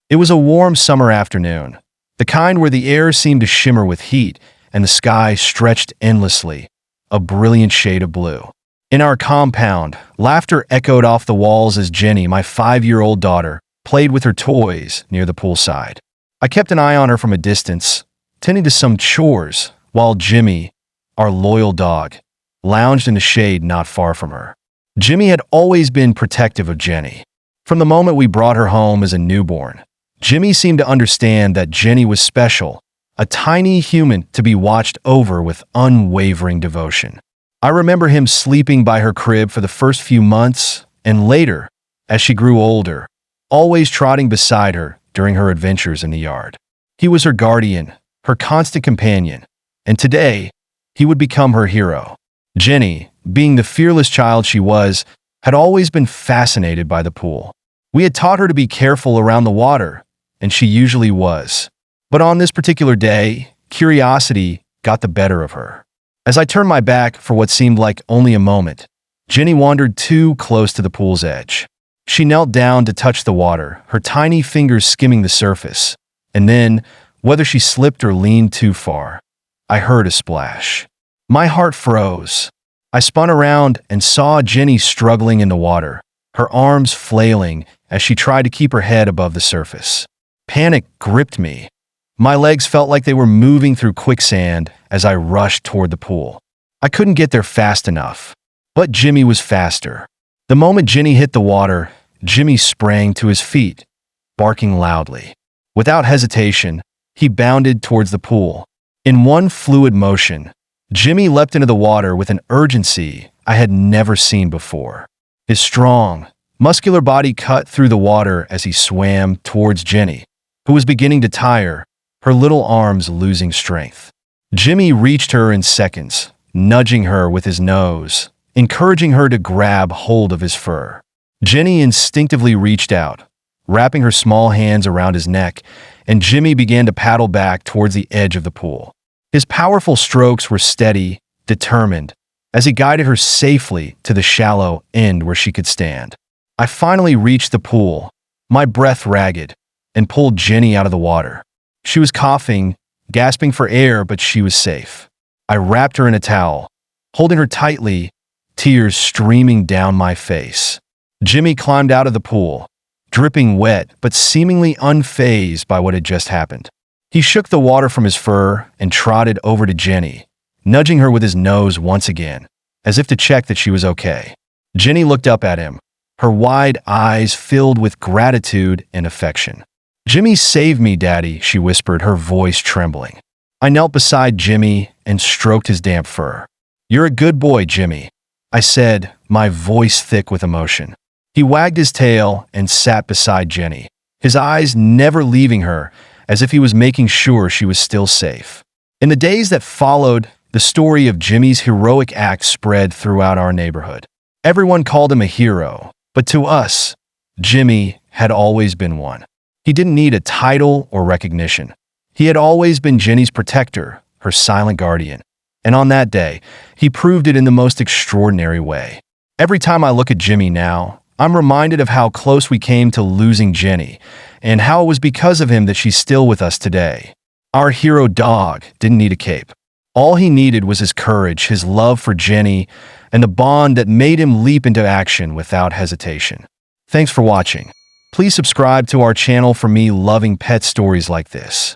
It was a warm summer afternoon, the kind where the air seemed to shimmer with heat and the sky stretched endlessly, a brilliant shade of blue. In our compound, laughter echoed off the walls as Jenny, my 5-year-old daughter, played with her toys near the poolside. I kept an eye on her from a distance, tending to some chores, while Jimmy, our loyal dog, lounged in the shade not far from her. Jimmy had always been protective of Jenny. From the moment we brought her home as a newborn, Jimmy seemed to understand that Jenny was special, a tiny human to be watched over with unwavering devotion. I remember him sleeping by her crib for the first few months, and later, as she grew older, always trotting beside her during her adventures in the yard. He was her guardian, her constant companion, and today, he would become her hero. Jenny, being the fearless child she was, had always been fascinated by the pool. We had taught her to be careful around the water, and she usually was. But on this particular day, curiosity got the better of her. As I turned my back for what seemed like only a moment, Jenny wandered too close to the pool's edge. She knelt down to touch the water, her tiny fingers skimming the surface. And then, whether she slipped or leaned too far, I heard a splash. My heart froze. I spun around and saw Jenny struggling in the water, her arms flailing as she tried to keep her head above the surface. Panic gripped me. My legs felt like they were moving through quicksand as I rushed toward the pool. I couldn't get there fast enough, but Jimmy was faster. The moment Jenny hit the water, Jimmy sprang to his feet, barking loudly. Without hesitation, he bounded towards the pool. In one fluid motion, Jimmy leapt into the water with an urgency I had never seen before. His strong, muscular body cut through the water as he swam towards Jenny, who was beginning to tire, her little arms losing strength. Jimmy reached her in seconds, nudging her with his nose, encouraging her to grab hold of his fur. Jenny instinctively reached out, wrapping her small hands around his neck, and Jimmy began to paddle back towards the edge of the pool. His powerful strokes were steady, determined, as he guided her safely to the shallow end where she could stand. I finally reached the pool, my breath ragged, and pulled Jenny out of the water. She was coughing, gasping for air, but she was safe. I wrapped her in a towel, holding her tightly, tears streaming down my face. Jimmy climbed out of the pool, dripping wet but seemingly unfazed by what had just happened. He shook the water from his fur and trotted over to Jenny, nudging her with his nose once again, as if to check that she was okay. Jenny looked up at him, her wide eyes filled with gratitude and affection. "Jimmy saved me, Daddy," she whispered, her voice trembling. I knelt beside Jimmy and stroked his damp fur. "You're a good boy, Jimmy," I said, my voice thick with emotion. He wagged his tail and sat beside Jenny, his eyes never leaving her, as if he was making sure she was still safe. In the days that followed, the story of Jimmy's heroic act spread throughout our neighborhood. Everyone called him a hero, but to us, Jimmy had always been one. He didn't need a title or recognition. He had always been Jenny's protector, her silent guardian. And on that day, he proved it in the most extraordinary way. Every time I look at Jimmy now, I'm reminded of how close we came to losing Jenny, and how it was because of him that she's still with us today. Our hero dog didn't need a cape. All he needed was his courage, his love for Jenny, and the bond that made him leap into action without hesitation. Thanks for watching. Please subscribe to our channel for me loving pet stories like this.